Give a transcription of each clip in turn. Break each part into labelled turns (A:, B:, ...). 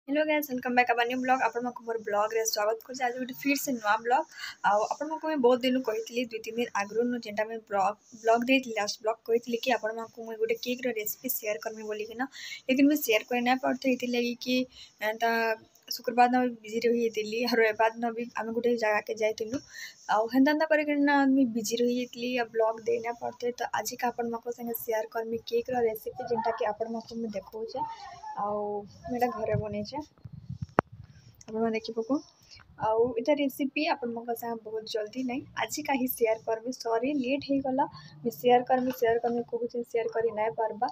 A: Hello guys welcome back a new blog आपण मोर blog रे स्वागत कर आज गोटे फिर से नुआ ब्लॉग आपण मैं बहुत दिन कही 2-3 दिन आगु जेनटा मैं ब्लॉग दे लास्ट ब्लॉग कही कि आपण मुझे गोटे केक रेसिपी शेयर करमी बोलिकिना लेकिन मुझे शेयर कर ना पार्थे लगी कि शुक्रवार दिन बिजी रही और रविवार दिन भी आम गोटे जगह के जाइलु आंता करना बिजी रही ब्लॉग दे ना पार्थे तो आज का आपण संगे शेयर करमी केक रेसिपी जेनटा कि आपण मुझे देखा आटा घरे बनईचे आप देखी पको आटा रेसिपी आपण बहुत जल्दी नहीं आज का ही शेयर करमी सॉरी लेट हो गला शेयर करमी कहूँ शेयर कर नहीं पार्बा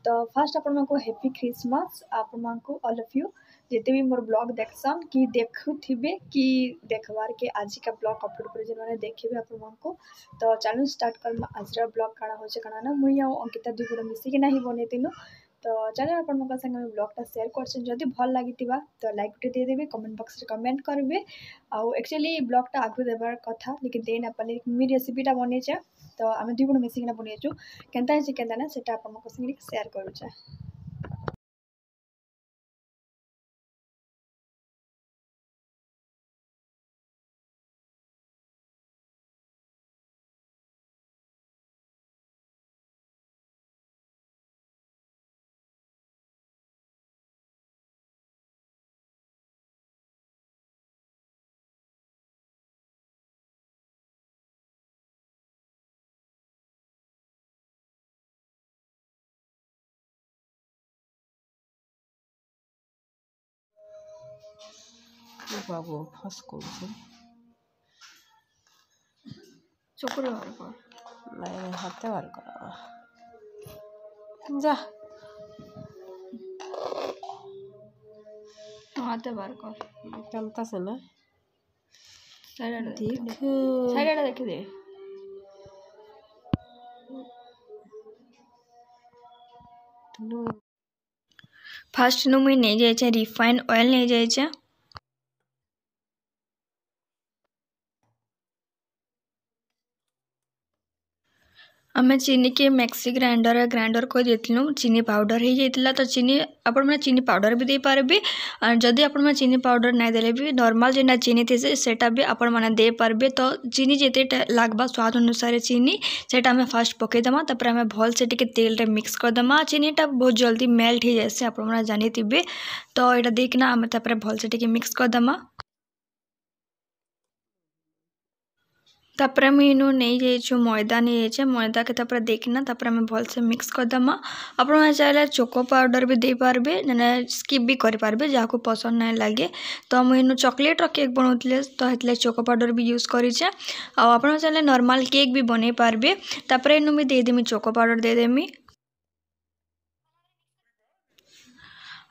A: तो फास्ट आपण को हैप्पी क्रिसमस आपण को ऑल ऑफ यू जिते भी मोर ब्लॉग देखसन कि देखुथिबे कि देखबार के आज का ब्लॉग अपलोड कर मैंने देखिए आपण को तो चलो स्टार्ट कर आज ब्लॉग काना हो ना मुई अंकिता दुई गुण मिसिकी नहीं बनईलु तो चलो अपन मोका संगे ब्लॉगटा शेयर करछन जदि भल लागितिबा तो लाइक गुटे दे देबे कमेंट बॉक्स रे कमेंट करबे आउ एक्चुअली ब्लॉगटा आगु देबार कथा लेकिन दे ना पाले मी रेसिपीटा बनेछे तो आमे दुई गुण मिसिकिना बनेछु केनता है केनता ना सेटा अपन मोका संगे शेयर करूछे।
B: बाबू फस कर
A: चोकुरे बार कर
B: नहीं हाथे बार कर जा
A: हाथे बार कर
B: चलता से ना
A: साइड
B: देख
A: देख दे फास्ट नु मुई नहीं जाए रिफाइन ऑयल नहीं जाए आम चीनी के मैक्सी ग्राइंडर को देलु चीनी पाउडर हो जाता तो चीनी आपण चीनी पाउडर भी दे पारबे जदि आपण चीनी पाउडर नहीं देले भी नॉर्मल जेना चीनी थे सेटा भी आपण मैंने दे पारबे तो चीनी जिते लागबा स्वाद अनुसार चीनी सेटा हमें फास्ट पकईदमा तापर हमें भल से टिके तेल रे मिक्स करदमा चीनीटा बहुत जल्दी मेल्ट हो जाए आपण जानी थे तो यहाँ देखना आम तापर भल से टिके मिक्स करदमा तापर मुझे इनू नहीं जाइए मैदा नहीं जाइए मैदा के तापर देखना तापर हमें भल से मिक्स करदमा आपण चाहे चोको पाउडर भी दे पारबे ना स्किप भी कर पारबे जहाँ को पसंद नहीं लगे तो मुझे इनू चॉकलेट रो केक बनाऊे तो हेतले चोको पाउडर भी यूज करेचे आप चाहे नॉर्मल केक भी बन पारबे तापर इनू भी देदेमी चोको पाउडर देदेमी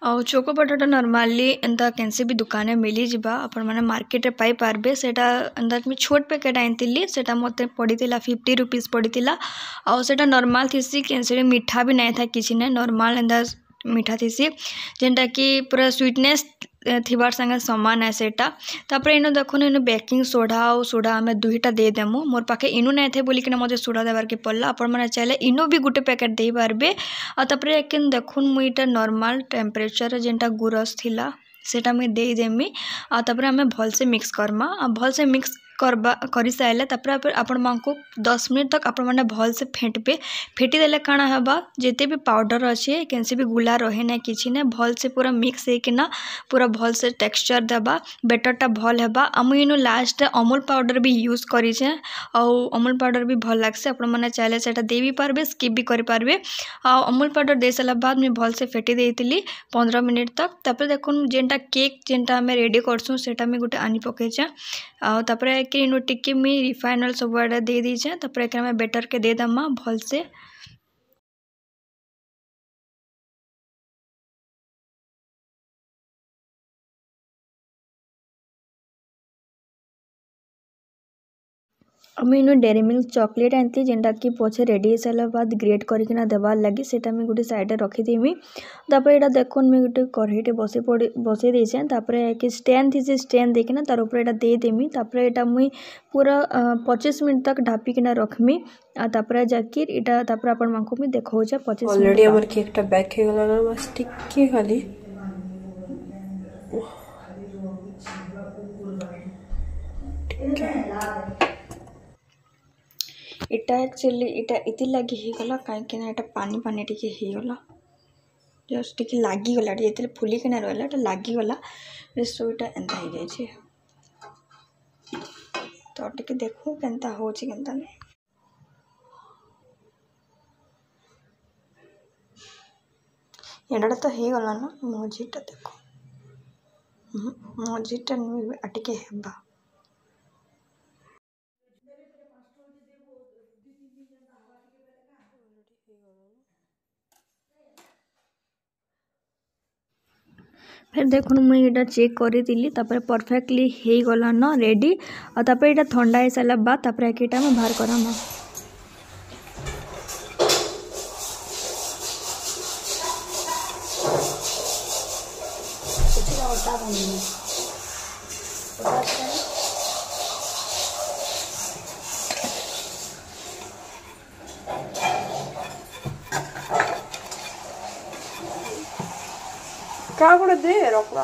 A: और चोको पाउडर नॉर्मली एंता कैसे भी दुकान में मिली जावा आपण माने मार्केट रे पाई पारबे सेटा एंता मी छोट पैकेट आइतिली सेटा मते पड़ीतिला 50 रुपीस पड़ीतिला और सेटा नॉर्मल थीसी कैसे मीठा भी नहीं था किसी ने नॉर्मल एंता मीठा थीसी जेंटा कि पूरा स्वीटनेस थिबार संगे समान है सेटा तापर इनो देखो इनो बेकिंग सोडा और सोडा आम दुईटा दे देमु मोर पाखे इनो नहीं थे बोलिक मत सोडा देवार के पड़ला आपण मैंने चाहे इनो भी गोटे पैकेट दे पारबे आपर लेकिन देखुन मुईटा नॉर्मल टेम्परेचर जेनटा गुरस थिला सेटा मुई दे देमी आपर आम भल से मिक्स करमा भल से मिक्स कर सारे तापर आपण मानक 10 मिनट तक आपण मैंने भल से फेंटबे फेटी देले काना हबा जेते भी पाउडर अच्छे कैसे भी गुला रहे ना किसी ने भल से पूरा मिक्स होना पूरा भल से टेक्सचर देबा बेटरटा भल हेबा आम इनु लास्ट अमूल पाउडर भी यूज करेचे और अमूल पाउडर भी भल लगसे आपण मैंने चाहे सेटा दे भी पारबे स्किप भी कर पारबे अमूल पाउडर दे सारा बाद मुझे भल से फेटी देती 15 मिनट तक तापर देखुन जेनटा केक जेनटा आम रेडी करसुँ सेटा मुझे गोटे आनी पकईचे तापर कि इनो टिके मी रिफाइन ऑयल सब दे दीचे तापर एक बेटर के दे दमा भल से मुझे डेरी मिल्क चॉकलेट आनी जेनटा कि पछे रेडी हो सारा बाद ग्रेट करकिना देवार लगी सेटा मुझे गोटे साइड रखीदेमी तापर यहाँ देखुन मुझे गोटे कढ़ईटे बसई देचे तापर कि स्टैंड थी स्टैंड देकिना तार ऊपर यहाँ देदेमी तापर यहाँ मुई पूरा 25 मिनट तक ढापिकिना रखमी तापर जाकिर इटा तापर आपण मानकु मुई देखाउछे 25
B: ऑलरेडी हमर केकटा बैक हो गला ना बस टिके खाली
A: इटा एक्चुअली इटा इति लगी ही गला कहीं ना इटा पानी पानी टिके ही गला जस्ट टिके लागी गला जेते फुली के ना रहला इटा लागी गला सो इटा एंता ही जाय छै तो टिके देखो केनता हो छै केनता नै एडा तो हे गला ना मजीटा देखो मजीटा टिके हेबा फिर देखो मुझे यहाँ चेक करी परफेक्टली हो गला न रेडी और यहाँ ठंडा हो सारा बाद यहाँ मैं बाहर करामा
B: क्या करे दे रखला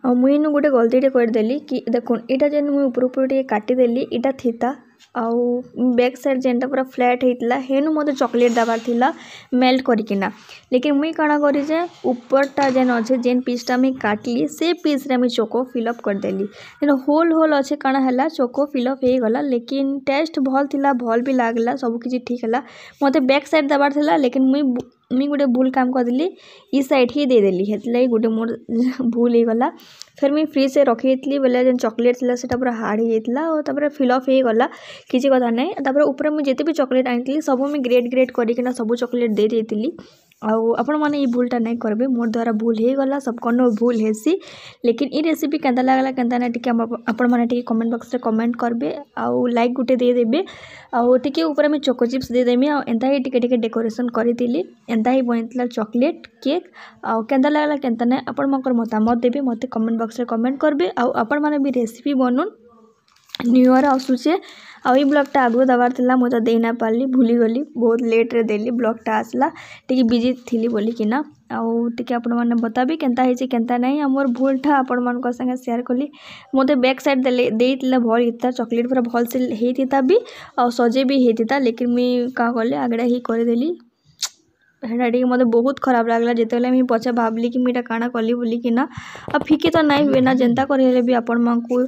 A: और मुझे गोटे गलती करदेली कि देखो यहाँ जेन मुझे ऊपर टे काटिदेली यहाँ थीता आउ बैक साइड जेनटा पूरा फ्लैट होता हेनु मत चॉकलेट दबार थिला मेल्ट करकिना लेकिन मुई काना करी जे ऊपरटा जेन अच्छे जेन पीसटा मुई काटली से पीस रे मुई चोको फिलअप करदेली होल होल अच्छे काना हला चोको फिलअप हो गला लेकिन टेस्ट भल थिला भल भी लागला सब किछि ठीक हला मते बैक साइड दबार थिला लेकिन मुई गोटे भूल काम करदेली ई साइड ही दे देली हेतलाई गोटे मोर भूल हो गला फिर मुई फ्रिज से रखी थी बोले जेन चॉकलेट थिला सेटा पूरा हार्ड हो जाता और तापर फिलअप हो गला किसी कथा नहीं तापर ऊपर मुझे जिते भी चॉकलेट आनी सब मुझे ग्रेड ग्रेड करना सब चॉकलेट दे देती आपण मैंने ये भूलटा नहीं करबे मोर द्वारा भूल हो गला सब कौन भूल हेसी लेकिन ये रेसिपी केंता लागला केंता ना टिके आपण मैंने टिके कमेंट बॉक्स रे कमेंट करबे आउ लाइक गुटे दे देबे आउ टिके ऊपर में चोको चिप्स दे देमी आ एंता ही टिके टिके डेकोरेशन करितिली एंता ही बनैतला चॉकलेट केक आउ केंता लागला केंता ना आपण मकर मतामत देबे मते कमेंट बॉक्स रे कमेंट करबे आउ आपण मैंने भी रेसिपी बनून न्यू ईयर आसूचे आई ब्लॉगटा आगु दबार थिला मु तो दे ना पारली भूली गली बहुत लेट रे देली ब्लॉगटा आसला टिके बिजी थिली बोली किना आउ टिके आपण माने बताबी केंता हेची केंता नहीं हमर भूलटा आपण मानक संगे शेयर कली मोते बैक साइड देइतले भल हिता चॉकलेट पूरा भल से हेतिता भी आ सजे भी हेतिता लेकिन मुई का करले आगडा ही कर देली हेटा टिके मते बहुत खराब लागला जेतेले मुई पछे भाबली कि मुई काना कली बोली किना आ फिकी तो नहीं हुए ना जेंता करेले भी आपण मानकू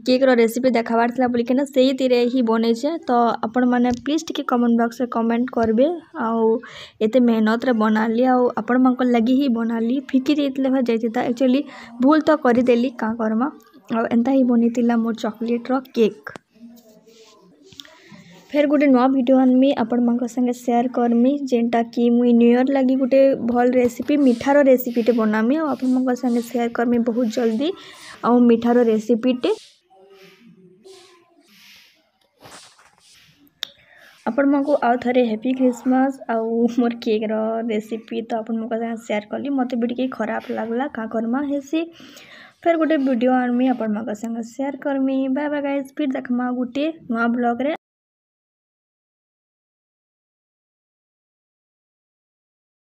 A: केक रो रेसिपी देखाबार थिला बोली किना सेही तीरे ही बने छे तो आपण माने प्लीज टिके कमेंट बॉक्स रे कमेंट करबे आउ एते मेहनत रे बनाली आउ आपण मानक लगी ही बनाली फिकी देइतले भा जाइतिता एक्चुअली भूल तो करि देली का करमा आ एंता ही बनितिला मोर चॉकलेट रो केक फिर गोटे नुआ वीडियो आनमी आपण मानक संगे शेयर करमी जेनटा कि मुई न्यू ईयर लगी गोटे भल रेसिपी मिठार रेसिपी टे बनामी आ आपण मानक संगे शेयर करमी बहुत जल्दी आ मिठार रेसिपी टे आपण मानकू आउ थरे हैप्पी क्रिसमस आउ मोर केक रो रेसिपी तो आपण मानक संगे शेयर कली मते भी टिके खराब लागला का करमा हेसी फिर गोटे वीडियो आनमी आपण मानक संगे शेयर करमी बाय बाय गाइस फिर देखमा गोटे नुआ ब्लॉग रे।